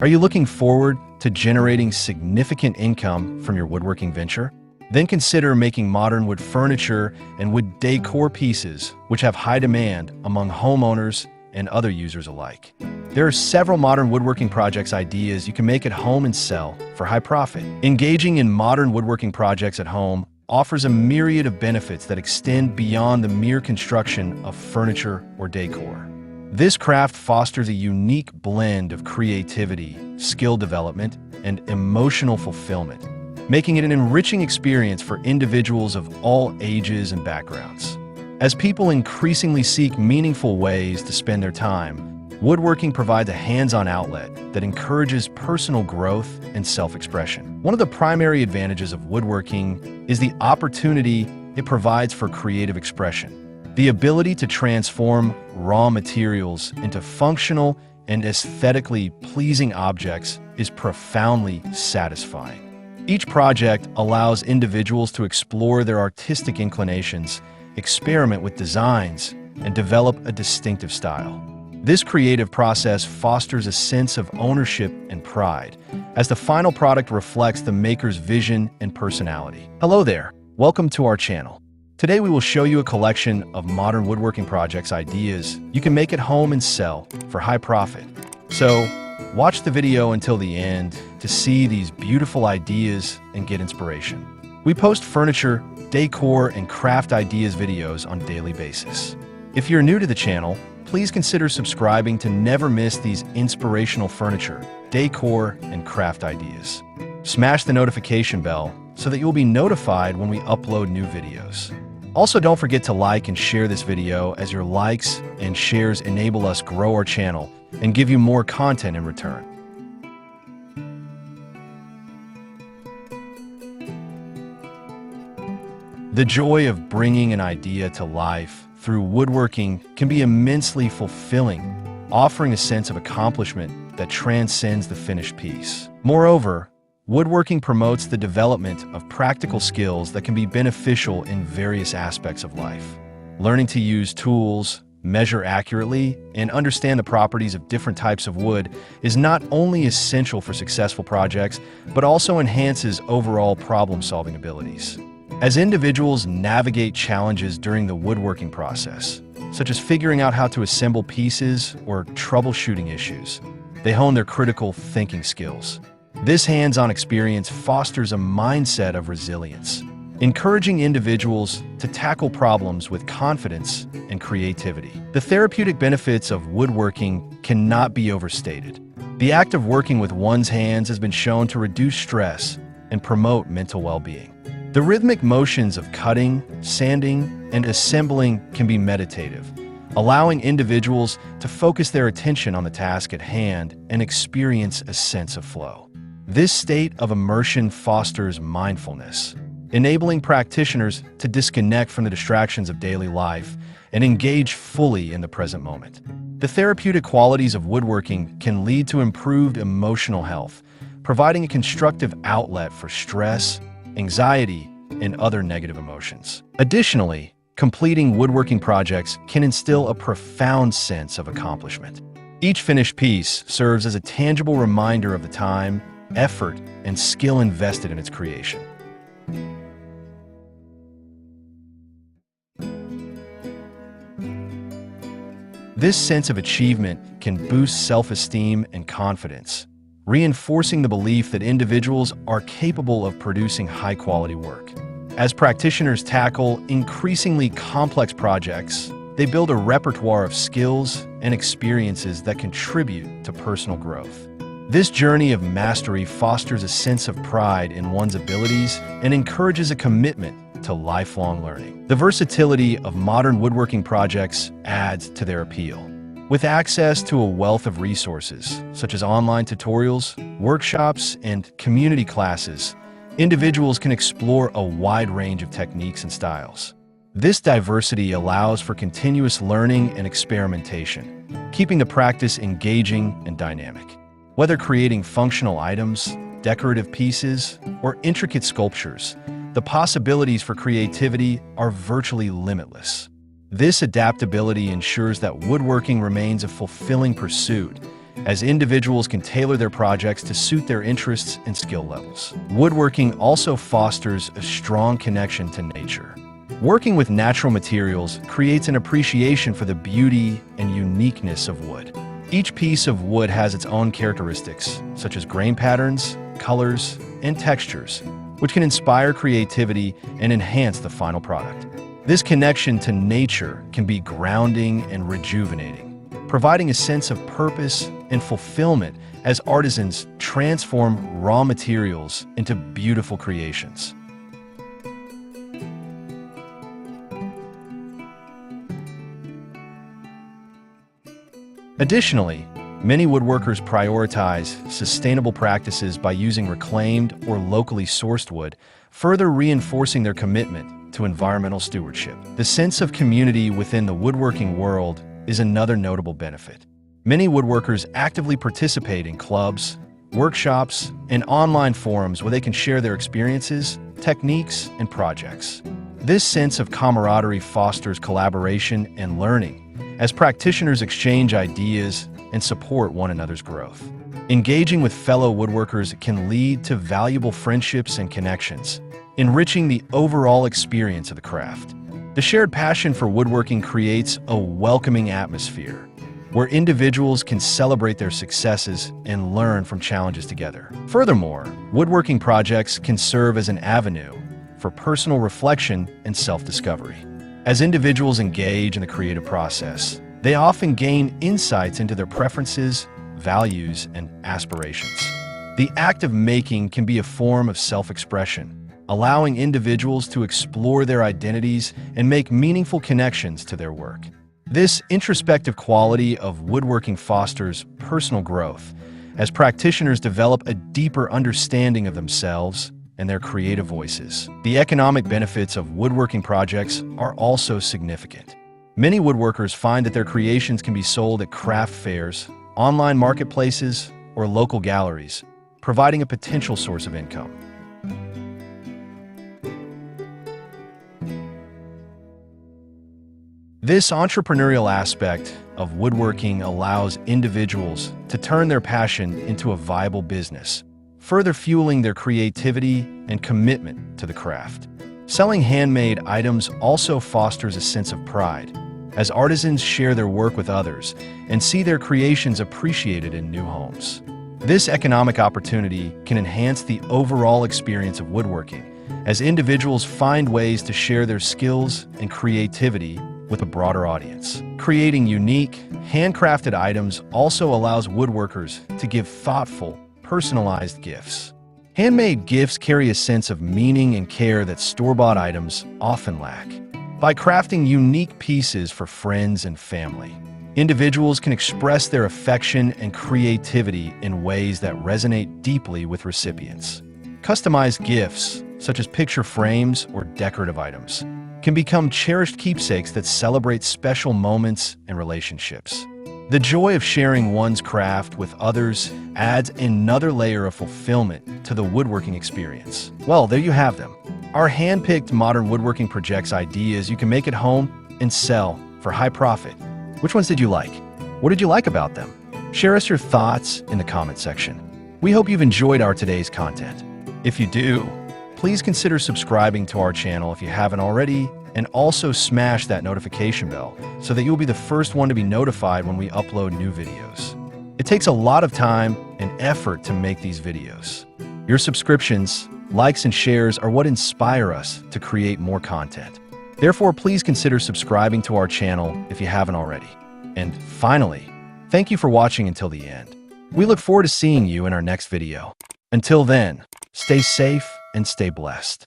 Are you looking forward to generating significant income from your woodworking venture? Then consider making modern wood furniture and wood decor pieces, which have high demand among homeowners and other users alike. There are several modern woodworking projects ideas you can make at home and sell for high profit. Engaging in modern woodworking projects at home offers a myriad of benefits that extend beyond the mere construction of furniture or decor. This craft fosters a unique blend of creativity, skill development, and emotional fulfillment, making it an enriching experience for individuals of all ages and backgrounds. As people increasingly seek meaningful ways to spend their time, woodworking provides a hands-on outlet that encourages personal growth and self-expression. One of the primary advantages of woodworking is the opportunity it provides for creative expression. The ability to transform raw materials into functional and aesthetically pleasing objects is profoundly satisfying. Each project allows individuals to explore their artistic inclinations, experiment with designs, and develop a distinctive style. This creative process fosters a sense of ownership and pride, as the final product reflects the maker's vision and personality. Hello there, welcome to our channel. Today we will show you a collection of modern woodworking projects ideas you can make at home and sell for high profit. So, watch the video until the end to see these beautiful ideas and get inspiration. We post furniture, decor, and craft ideas videos on a daily basis. If you're new to the channel, please consider subscribing to never miss these inspirational furniture, decor, and craft ideas. Smash the notification bell so that you'll be notified when we upload new videos. Also, don't forget to like and share this video, as your likes and shares enable us grow our channel and give you more content in return. The joy of bringing an idea to life through woodworking can be immensely fulfilling, offering a sense of accomplishment that transcends the finished piece. Moreover, woodworking promotes the development of practical skills that can be beneficial in various aspects of life. Learning to use tools, measure accurately, and understand the properties of different types of wood is not only essential for successful projects, but also enhances overall problem-solving abilities. As individuals navigate challenges during the woodworking process, such as figuring out how to assemble pieces or troubleshooting issues, they hone their critical thinking skills. This hands-on experience fosters a mindset of resilience, encouraging individuals to tackle problems with confidence and creativity. The therapeutic benefits of woodworking cannot be overstated. The act of working with one's hands has been shown to reduce stress and promote mental well-being. The rhythmic motions of cutting, sanding, and assembling can be meditative, allowing individuals to focus their attention on the task at hand and experience a sense of flow. This state of immersion fosters mindfulness, enabling practitioners to disconnect from the distractions of daily life and engage fully in the present moment. The therapeutic qualities of woodworking can lead to improved emotional health, providing a constructive outlet for stress, anxiety, and other negative emotions. Additionally, completing woodworking projects can instill a profound sense of accomplishment. Each finished piece serves as a tangible reminder of the time, effort, and skill invested in its creation. This sense of achievement can boost self-esteem and confidence, reinforcing the belief that individuals are capable of producing high-quality work. As practitioners tackle increasingly complex projects, they build a repertoire of skills and experiences that contribute to personal growth. This journey of mastery fosters a sense of pride in one's abilities and encourages a commitment to lifelong learning. The versatility of modern woodworking projects adds to their appeal. With access to a wealth of resources, such as online tutorials, workshops, and community classes, individuals can explore a wide range of techniques and styles. This diversity allows for continuous learning and experimentation, keeping the practice engaging and dynamic. Whether creating functional items, decorative pieces, or intricate sculptures, the possibilities for creativity are virtually limitless. This adaptability ensures that woodworking remains a fulfilling pursuit, as individuals can tailor their projects to suit their interests and skill levels. Woodworking also fosters a strong connection to nature. Working with natural materials creates an appreciation for the beauty and uniqueness of wood. Each piece of wood has its own characteristics, such as grain patterns, colors, and textures, which can inspire creativity and enhance the final product. This connection to nature can be grounding and rejuvenating, providing a sense of purpose and fulfillment as artisans transform raw materials into beautiful creations. Additionally, many woodworkers prioritize sustainable practices by using reclaimed or locally sourced wood, further reinforcing their commitment to environmental stewardship. The sense of community within the woodworking world is another notable benefit. Many woodworkers actively participate in clubs, workshops, and online forums where they can share their experiences, techniques, and projects. This sense of camaraderie fosters collaboration and learning, as practitioners exchange ideas and support one another's growth. Engaging with fellow woodworkers can lead to valuable friendships and connections, enriching the overall experience of the craft. The shared passion for woodworking creates a welcoming atmosphere, where individuals can celebrate their successes and learn from challenges together. Furthermore, woodworking projects can serve as an avenue for personal reflection and self-discovery. As individuals engage in the creative process, they often gain insights into their preferences, values, and aspirations. The act of making can be a form of self-expression, allowing individuals to explore their identities and make meaningful connections to their work. This introspective quality of woodworking fosters personal growth, as practitioners develop a deeper understanding of themselves and their creative voices. The economic benefits of woodworking projects are also significant. Many woodworkers find that their creations can be sold at craft fairs, online marketplaces, or local galleries, providing a potential source of income. This entrepreneurial aspect of woodworking allows individuals to turn their passion into a viable business, further fueling their creativity and commitment to the craft. Selling handmade items also fosters a sense of pride, as artisans share their work with others and see their creations appreciated in new homes. This economic opportunity can enhance the overall experience of woodworking, as individuals find ways to share their skills and creativity with a broader audience. Creating unique, handcrafted items also allows woodworkers to give thoughtful, personalized gifts. Handmade gifts carry a sense of meaning and care that store-bought items often lack. By crafting unique pieces for friends and family, individuals can express their affection and creativity in ways that resonate deeply with recipients. Customized gifts, such as picture frames or decorative items, can become cherished keepsakes that celebrate special moments and relationships. The joy of sharing one's craft with others adds another layer of fulfillment to the woodworking experience. Well, there you have them. Our hand-picked modern woodworking projects ideas you can make at home and sell for high profit. Which ones did you like? What did you like about them? Share us your thoughts in the comment section. We hope you've enjoyed our today's content. If you do, please consider subscribing to our channel if you haven't already, and also smash that notification bell so that you'll be the first one to be notified when we upload new videos. It takes a lot of time and effort to make these videos. Your subscriptions, likes, and shares are what inspire us to create more content. Therefore, please consider subscribing to our channel if you haven't already. And finally, thank you for watching until the end. We look forward to seeing you in our next video. Until then, stay safe and stay blessed.